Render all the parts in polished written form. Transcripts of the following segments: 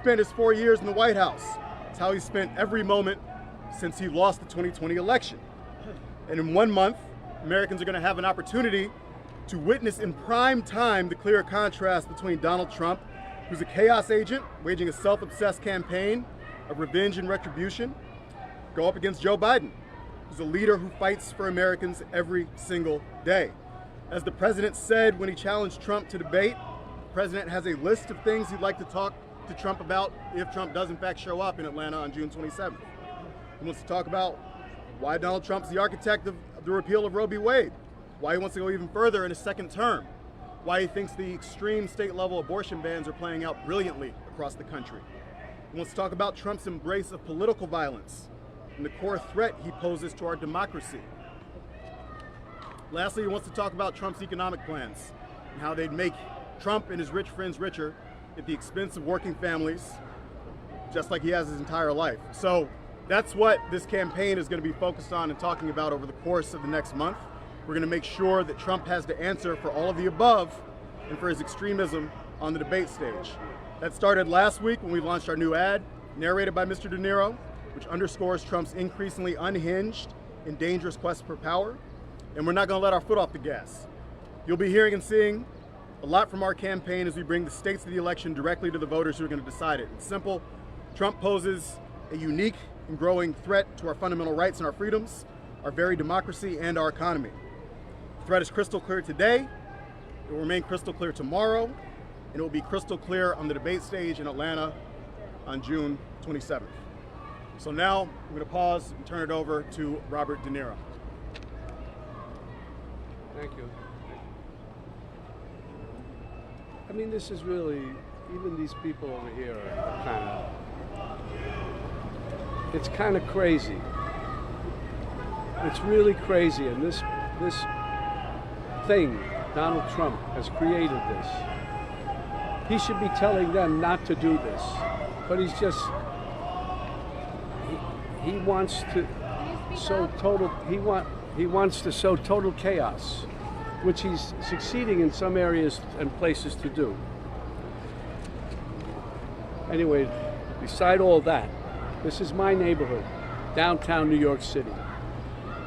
spent his 4 years in the White House. It's how he spent every moment since he lost the 2020 election. And in 1 month, Americans are going to have an opportunity to witness in prime time the clear contrast between Donald Trump, who's a chaos agent waging a self-obsessed campaign of revenge and retribution, go up against Joe Biden, who's a leader who fights for Americans every single day. As the president said when he challenged Trump to debate, the president has a list of things he'd like to talk to Trump about if Trump does in fact show up in Atlanta on June 27th. He wants to talk about why Donald Trump's the architect of the repeal of Roe v. Wade, why he wants to go even further in his second term, why he thinks the extreme state-level abortion bans are playing out brilliantly across the country. He wants to talk about Trump's embrace of political violence and the core threat he poses to our democracy. Lastly, he wants to talk about Trump's economic plans and how they'd make Trump and his rich friends richer at the expense of working families, just like he has his entire life. So that's what this campaign is going to be focused on and talking about over the course of the next month. We're going to make sure that Trump has to answer for all of the above and for his extremism on the debate stage. That started last week when we launched our new ad, narrated by Mr. Deniro, which underscores Trump's increasingly unhinged and dangerous quest for power. And we're not going to let our foot off the gas. You'll be hearing and seeing a lot from our campaign as we bring the stakes of the election directly to the voters who are going to decide it. It's simple. Trump poses a unique and growing threat to our fundamental rights and our freedoms, our very democracy, and our economy. The threat is crystal clear today, it will remain crystal clear tomorrow, and it will be crystal clear on the debate stage in Atlanta on June 27th. So now I'm going to pause and turn it over to Robert Deniro. Thank you. I mean, this is really, even these people over here are it's kind of crazy. It's really crazy, and this thing, Donald Trump has created this. He should be telling them not to do this, but he's just, he wants to sow total, he wants to sow total chaos, which he's succeeding in some areas and places to do. Anyway, beside all that, this is my neighborhood, downtown New York City.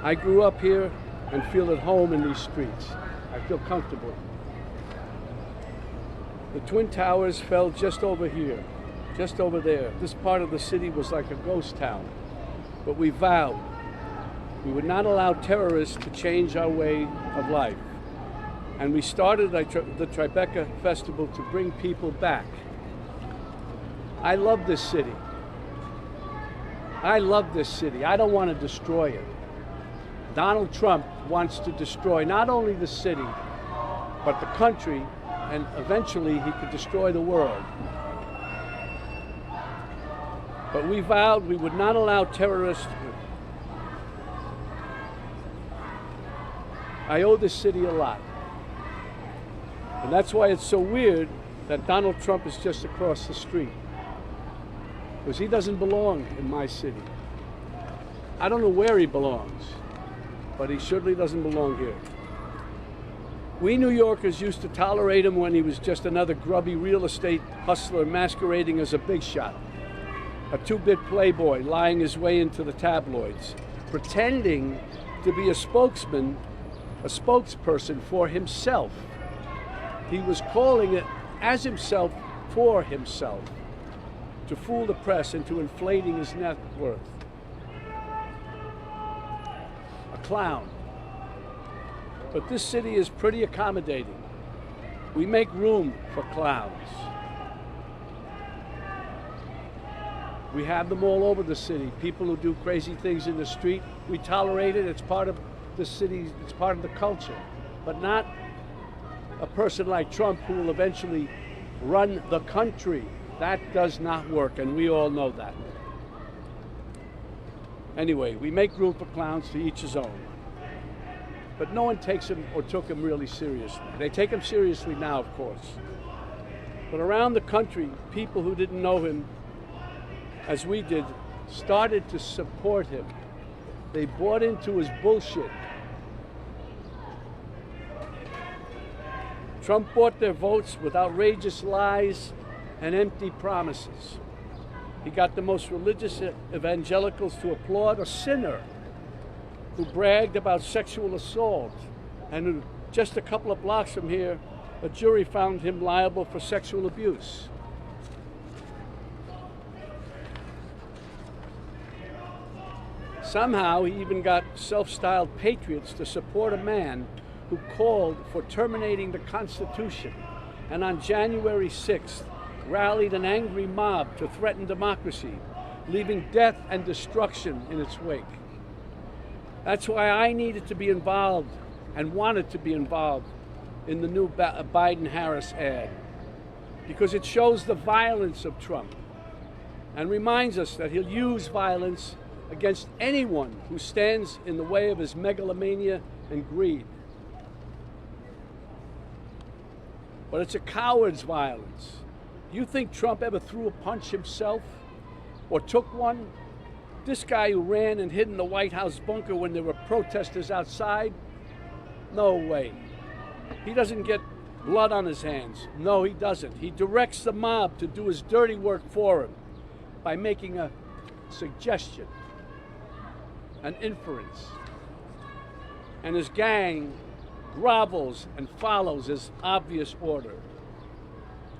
I grew up here and feel at home in these streets. I feel comfortable. The Twin Towers fell just over here, just over there. This part of the city was like a ghost town. But we vowed we would not allow terrorists to change our way of life. And we started the Tribeca Festival to bring people back. I love this city. I love this city. I don't want to destroy it. Donald Trump wants to destroy not only the city, but the country, and eventually he could destroy the world. But we vowed we would not allow terrorists. I owe this city a lot. And that's why it's so weird that Donald Trump is just across the street. Because he doesn't belong in my city. I don't know where he belongs, but he certainly doesn't belong here. We New Yorkers used to tolerate him when he was just another grubby real estate hustler masquerading as a big shot, a two-bit playboy lying his way into the tabloids, pretending to be a spokesperson for himself. He was calling it as himself for himself, to fool the press into inflating his net worth. A clown. But this city is pretty accommodating. We make room for clowns. We have them all over the city. People who do crazy things in the street, we tolerate it. It's part of the city, it's part of the culture. But not a person like Trump who will eventually run the country. That does not work, and we all know that. Anyway, we make room for clowns, to each his own. But no one takes him or took him really seriously. They take him seriously now, of course. But around the country, people who didn't know him, as we did, started to support him. They bought into his bullshit. Trump bought their votes with outrageous lies and empty promises. He got the most religious evangelicals to applaud a sinner who bragged about sexual assault, and who, just a couple of blocks from here, a jury found him liable for sexual abuse. Somehow he even got self-styled patriots to support a man who called for terminating the Constitution, and on January 6th rallied an angry mob to threaten democracy, leaving death and destruction in its wake. That's why I needed to be involved and wanted to be involved in the new Biden-Harris ad, because it shows the violence of Trump and reminds us that he'll use violence against anyone who stands in the way of his megalomania and greed. But it's a coward's violence. You think Trump ever threw a punch himself or took one? This guy who ran and hid in the White House bunker when there were protesters outside? No way. He doesn't get blood on his hands. No, he doesn't. He directs the mob to do his dirty work for him by making a suggestion, an inference. And his gang grovels and follows his obvious order.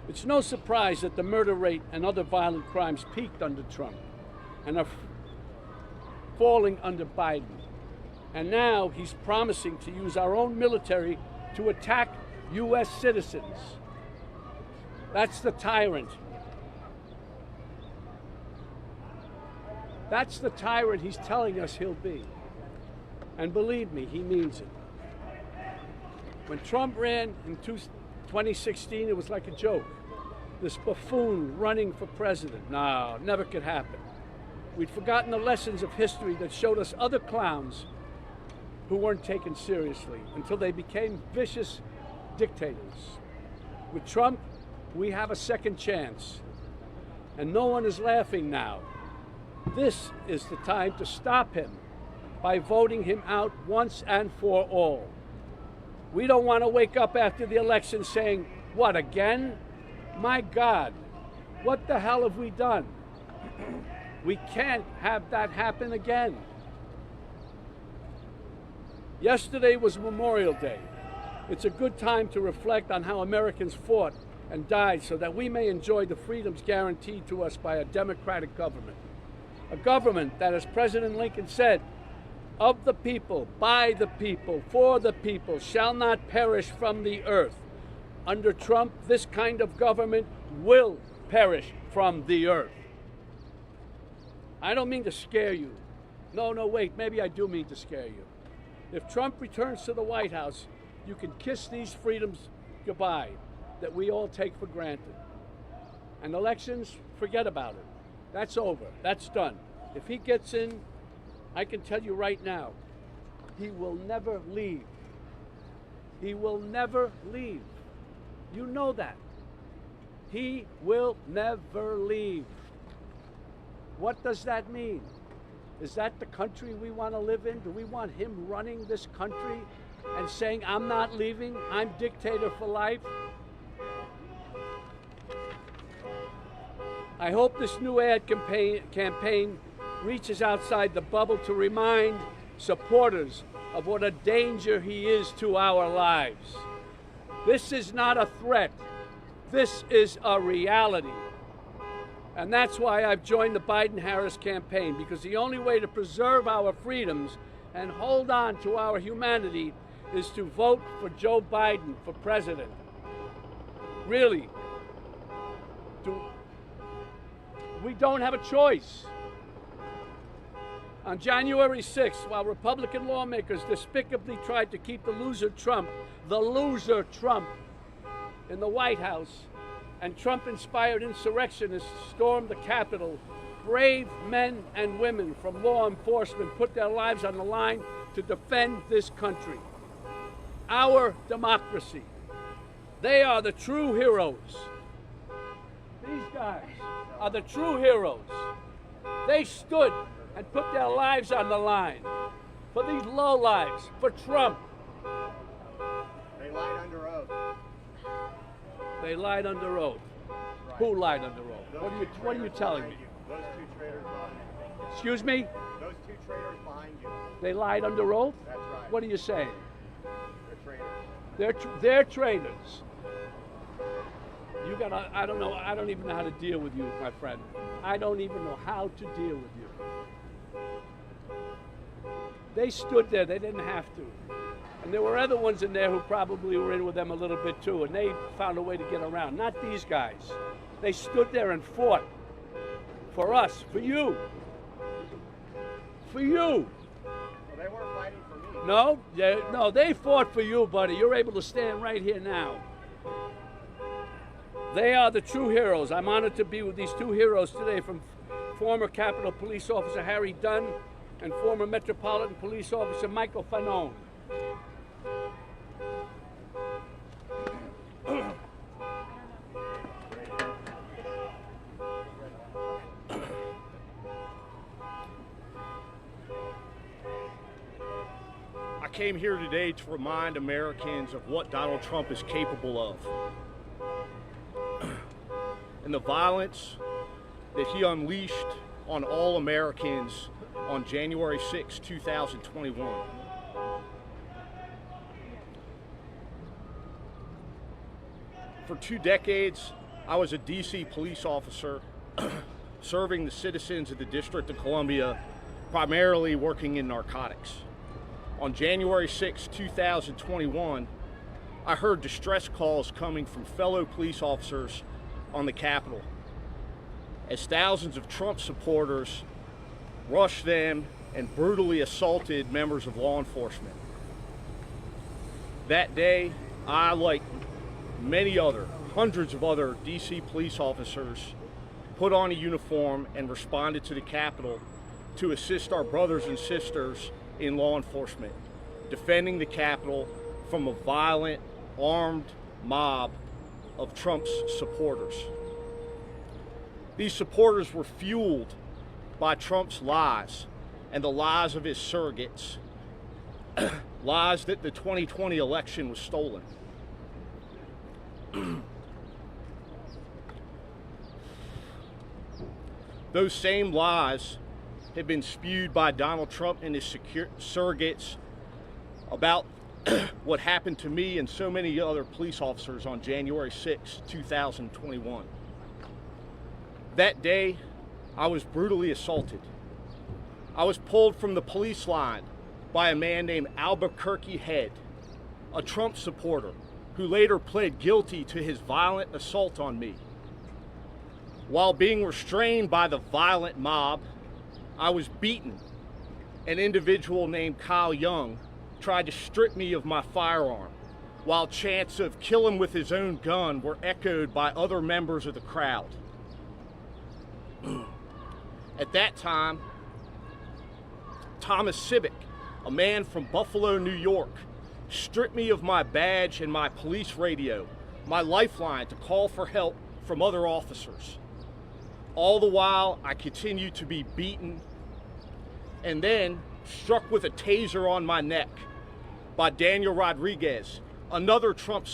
It's no surprise that the murder rate and other violent crimes peaked under Trump and are falling under Biden. And now he's promising to use our own military to attack U.S. citizens. That's the tyrant. That's the tyrant he's telling us he'll be. And believe me, he means it. When Trump ran in 2016, it was like a joke. This buffoon running for president. No, never could happen. We'd forgotten the lessons of history that showed us other clowns who weren't taken seriously until they became vicious dictators. With Trump, we have a second chance. And no one is laughing now. This is the time to stop him by voting him out once and for all. We don't want to wake up after the election saying, what, again? My God, what the hell have we done? We can't have that happen again. Yesterday was Memorial Day. It's a good time to reflect on how Americans fought and died so that we may enjoy the freedoms guaranteed to us by a democratic government. A government that, as President Lincoln said, of the people, by the people, for the people, shall not perish from the earth. Under Trump, this kind of government will perish from the earth. I don't mean to scare you. No, wait, maybe I do mean to scare you. If Trump returns to the White House, you can kiss these freedoms goodbye that we all take for granted. And elections, forget about it. That's over. That's done. If he gets in, I can tell you right now, he will never leave. He will never leave. You know that. He will never leave. What does that mean? Is that the country we want to live in? Do we want him running this country and saying, I'm not leaving, I'm dictator for life? I hope this new ad campaign reaches outside the bubble to remind supporters of what a danger he is to our lives. This is not a threat. This is a reality. And that's why I've joined the Biden-Harris campaign, because the only way to preserve our freedoms and hold on to our humanity is to vote for Joe Biden for president. Really. We don't have a choice. On January 6th, while Republican lawmakers despicably tried to keep the loser Trump, in the White House, and Trump-inspired insurrectionists stormed the Capitol, brave men and women from law enforcement put their lives on the line to defend this country, our democracy. They are the true heroes. These guys are the true heroes. They stood and put their lives on the line for these lowlives, for Trump. They lied under oath. They lied under oath. Right. Who lied under oath? What are you telling me? Those two traitors behind you. Excuse me? Those two traitors behind you. They lied under oath? That's right. What are you saying? They're traitors. They're traitors. You gotta, I don't know, I don't even know how to deal with you, my friend. I don't even know how to deal with you. They stood there, they didn't have to. And there were other ones in there who probably were in with them a little bit too, and they found a way to get around. Not these guys. They stood there and fought for us, for you. For you. Well, they weren't fighting for me. No, they fought for you, buddy. You're able to stand right here now. They are the true heroes. I'm honored to be with these two heroes today, from former Capitol Police Officer Harry Dunn and former Metropolitan Police Officer Michael Fanone. I came here today to remind Americans of what Donald Trump is capable of and the violence that he unleashed on all Americans on January 6, 2021. For 2 decades, I was a DC police officer serving the citizens of the District of Columbia, primarily working in narcotics. On January 6, 2021, I heard distress calls coming from fellow police officers on the Capitol as thousands of Trump supporters rushed them and brutally assaulted members of law enforcement. That day, I, like hundreds of other DC police officers, put on a uniform and responded to the Capitol to assist our brothers and sisters in law enforcement, defending the Capitol from a violent, armed mob of Trump's supporters. These supporters were fueled by Trump's lies and the lies of his surrogates, lies that the 2020 election was stolen. Those same lies have been spewed by Donald Trump and his surrogates about what happened to me and so many other police officers on January 6, 2021. That day, I was brutally assaulted. I was pulled from the police line by a man named Albuquerque Head, a Trump supporter who later pled guilty to his violent assault on me. While being restrained by the violent mob, I was beaten. An individual named Kyle Young tried to strip me of my firearm, while chants of "kill him with his own gun" were echoed by other members of the crowd. At that time, Thomas Civic, a man from Buffalo, New York, stripped me of my badge and my police radio, my lifeline to call for help from other officers. All the while, I continued to be beaten and then struck with a taser on my neck by Daniel Rodriguez, another Trump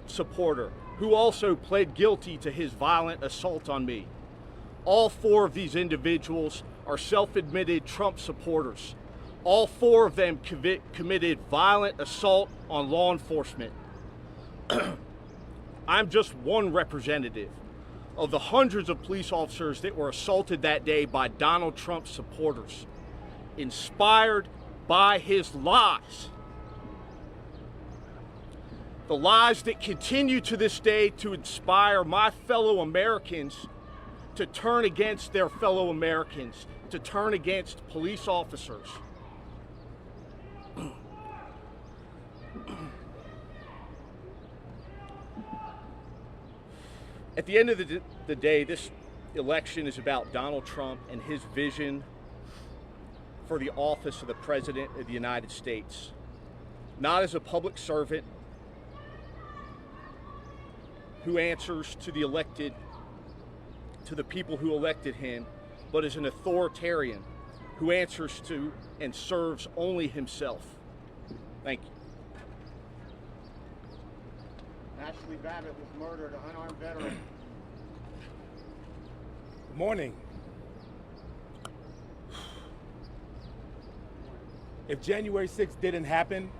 supporter who also pled guilty to his violent assault on me. All 4 of these individuals are self-admitted Trump supporters. All 4 of them committed violent assault on law enforcement. I'm just one representative of the hundreds of police officers that were assaulted that day by Donald Trump supporters, inspired by his lies. The lies that continue to this day to inspire my fellow Americans to turn against their fellow Americans, to turn against police officers. At the end of the day, this election is about Donald Trump and his vision for the office of the President of the United States. Not as a public servant who answers to the elected, to the people who elected him, but as an authoritarian who answers to and serves only himself. Thank you. Ashley Babbitt was murdered, an unarmed veteran. Morning. If January 6th didn't happen,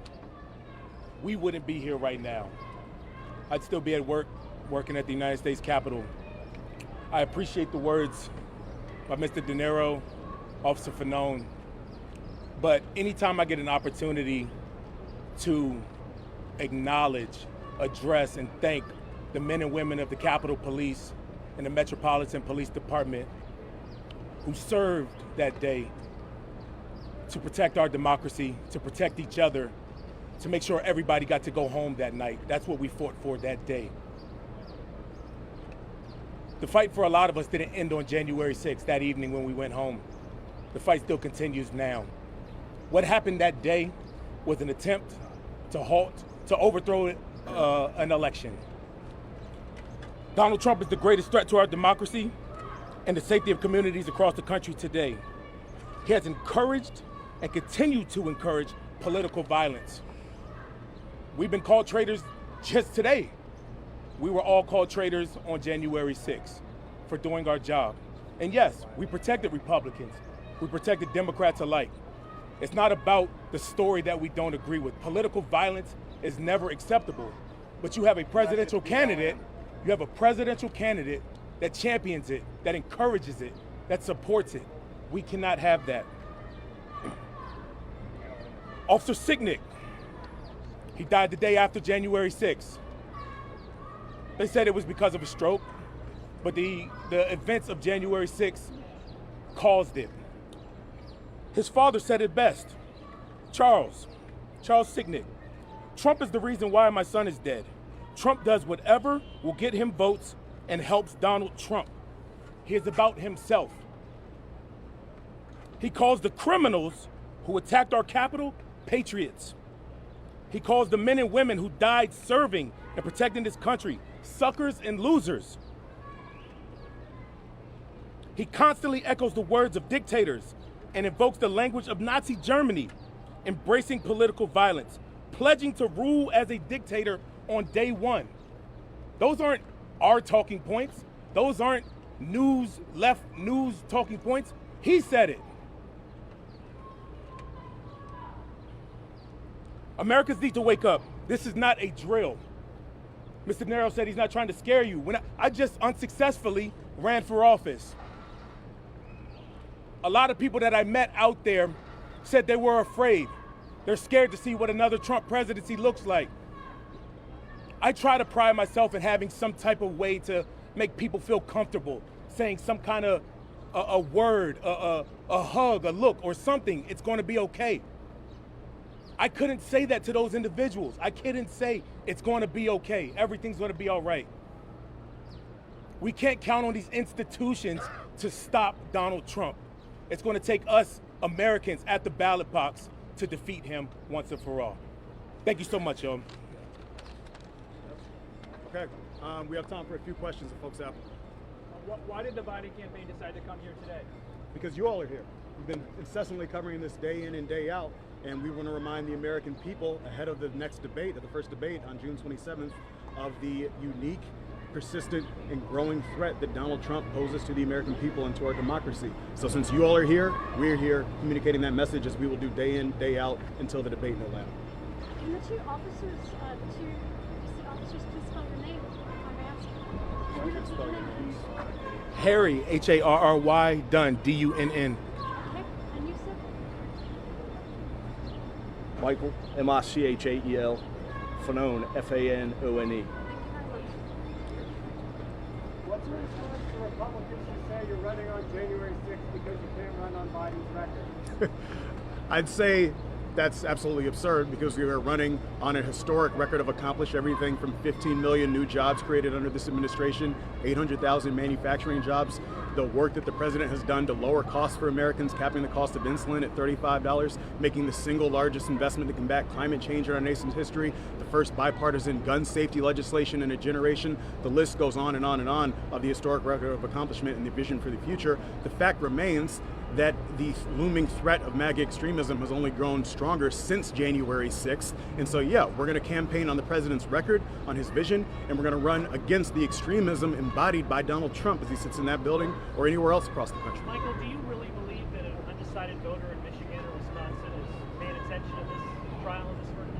we wouldn't be here right now. I'd still be at work, working at the United States Capitol. I appreciate the words by Mr. Deniro, Officer Fanone, but anytime I get an opportunity to acknowledge, address, and thank the men and women of the Capitol Police and the Metropolitan Police Department who served that day to protect our democracy, to protect each other, to make sure everybody got to go home that night. That's what we fought for that day. The fight for a lot of us didn't end on January 6th, that evening when we went home. The fight still continues now. What happened that day was an attempt to overthrow an election. Donald Trump is the greatest threat to our democracy and the safety of communities across the country today. He has encouraged and continued to encourage political violence. We've been called traitors just today. We were all called traitors on January 6th for doing our job. And yes, we protected Republicans. We protected Democrats alike. It's not about the story that we don't agree with. Political violence is never acceptable. But you have a presidential candidate, that champions it, that encourages it, that supports it. We cannot have that. Officer Sicknick, he died the day after January 6th. They said it was because of a stroke, but the events of January 6th caused it. His father said it best. Charles Sicknick, Trump is the reason why my son is dead. Trump does whatever will get him votes and helps Donald Trump. He is about himself. He calls the criminals who attacked our Capitol patriots. He calls the men and women who died serving and protecting this country suckers and losers. He constantly echoes the words of dictators and invokes the language of Nazi Germany, embracing political violence, pledging to rule as a dictator on day one. Those aren't our talking points. Those aren't left news talking points. He said it. Americans need to wake up. This is not a drill. Mr. Deniro said he's not trying to scare you. When I just unsuccessfully ran for office. A lot of people that I met out there said they were afraid. They're scared to see what another Trump presidency looks like. I try to pride myself in having some type of way to make people feel comfortable, saying some kind of a word, a hug, a look, or something. It's going to be okay. I couldn't say that to those individuals. I couldn't say it's going to be okay. Everything's going to be all right. We can't count on these institutions to stop Donald Trump. It's going to take us, Americans, at the ballot box to defeat him once and for all. Thank you so much, y'all. Okay, we have time for a few questions that folks have. Why did the Biden campaign decide to come here today? Because you all are here. We've been incessantly covering this day in and day out, and we want to remind the American people ahead of the next debate, the first debate on June 27th, of the unique, persistent, and growing threat that Donald Trump poses to the American people and to our democracy. So since you all are here, we're here communicating that message, as we will do day in, day out until the debate in Atlanta. Can the two officers, please spell your name? Can you repeat your name? Harry, Harry, Dunn, Dunnn. Okay, and you said? Michael, Michael, Fanone, Fanone. Thank you very much. What's your response to Republicans who say you're running on January 6th because you can't run on Biden's record? I'd say that's absolutely absurd, because we are running on a historic record of accomplishing everything from 15 million new jobs created under this administration, 800,000 manufacturing jobs, the work that the president has done to lower costs for Americans, capping the cost of insulin at $35, making the single largest investment to combat climate change in our nation's history, the first bipartisan gun safety legislation in a generation. The list goes on and on and on of the historic record of accomplishment and the vision for the future. The fact remains that the looming threat of MAGA extremism has only grown stronger since January 6th. And so, yeah, we're going to campaign on the president's record, on his vision, and we're going to run against the extremism embodied by Donald Trump as he sits in that building or anywhere else across the country. Michael, do you really believe that an undecided voter in Michigan or Wisconsin is paying attention to this trial and this verdict?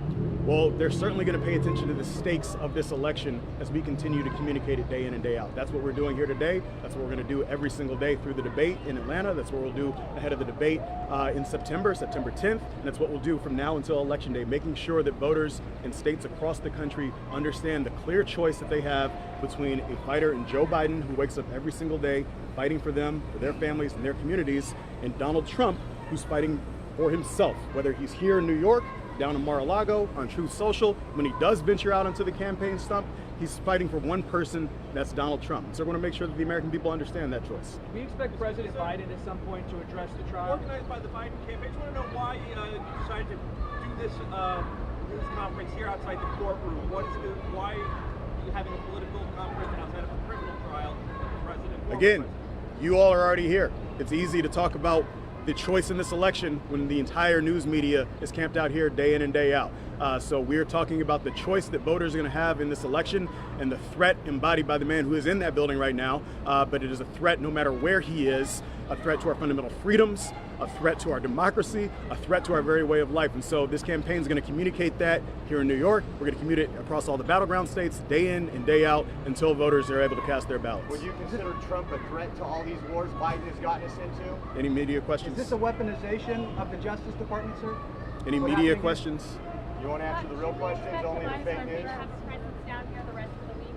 Well, they're certainly going to pay attention to the stakes of this election as we continue to communicate it day in and day out. That's what we're doing here today. That's what we're going to do every single day through the debate in Atlanta. That's what we'll do ahead of the debate in September 10th. And that's what we'll do from now until Election Day, making sure that voters in states across the country understand the clear choice that they have between a fighter in Joe Biden, who wakes up every single day fighting for them, for their families and their communities, and Donald Trump, who's fighting for himself, whether he's here in New York, down in Mar-a-Lago, on Truth Social. When he does venture out onto the campaign stump, he's fighting for one person, that's Donald Trump. So we're going to make sure that the American people understand that choice. We expect President Biden at some point to address the trial. Organized by the Biden campaign. I just want to know why you decided to do this conference here outside the courtroom. Why are you having a political conference outside of a criminal trial of the president? Again, you all are already here. It's easy to talk about the choice in this election when the entire news media is camped out here day in and day out. So we're talking about the choice that voters are going to have in this election and the threat embodied by the man who is in that building right now. But it is a threat no matter where he is, a threat to our fundamental freedoms, a threat to our democracy, a threat to our very way of life. And so this campaign is going to communicate that here in New York. We're going to communicate across all the battleground states day in and day out until voters are able to cast their ballots. Would you consider Trump a threat to all these wars Biden has gotten us into? Any media questions? Is this a weaponization of the Justice Department, sir? Any media questions? You want to answer the real questions, only the fake news? Trump's presence down here the rest of the week.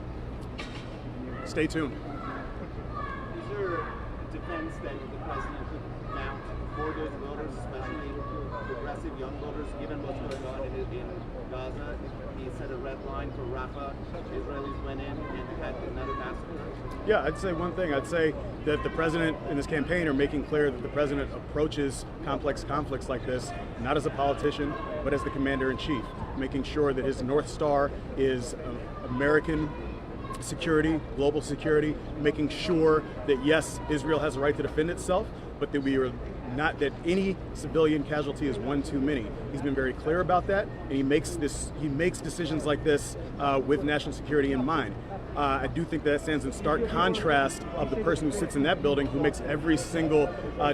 Stay tuned. Is there defense that the president could mount for those voters, especially progressive young voters, given what's going on in Gaza? He set a red line for Rafah. Israelis went in and had another massacre. Yeah, I'd say one thing. I'd say that the president and his campaign are making clear that the president approaches complex conflicts like this not as a politician, but as the commander-in-chief, making sure that his North Star is American security, global security, making sure that yes, Israel has a right to defend itself, but that we are not that any civilian casualty is one too many. He's been very clear about that, and he makes decisions like this with national security in mind. I do think that stands in stark contrast of the person who sits in that building who makes every single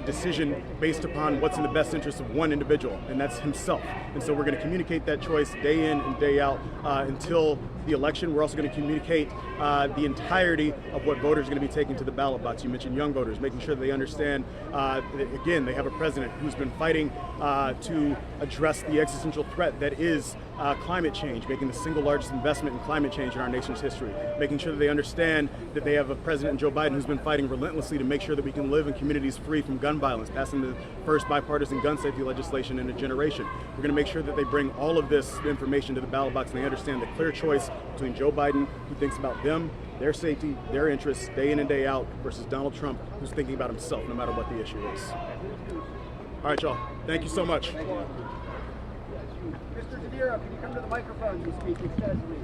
decision based upon what's in the best interest of one individual, and that's himself. And so we're going to communicate that choice day in and day out until the election. We're also going to communicate the entirety of what voters are going to be taking to the ballot box. You mentioned young voters, making sure that they understand that, again, they have a president who's been fighting to address the existential threat that is climate change, making the single largest investment in climate change in our nation's history, making sure that they understand that they have a president, Joe Biden, who's been fighting relentlessly to make sure that we can live in communities free from gun violence, passing the first bipartisan gun safety legislation in a generation. We're going to make sure that they bring all of this information to the ballot box and they understand the clear choice between Joe Biden, who thinks about them, their safety, their interests, day in and day out, versus Donald Trump, who's thinking about himself, no matter what the issue is. All right, y'all. Thank you so much. Mr. Deniro, can you come to the microphone and speak extensively?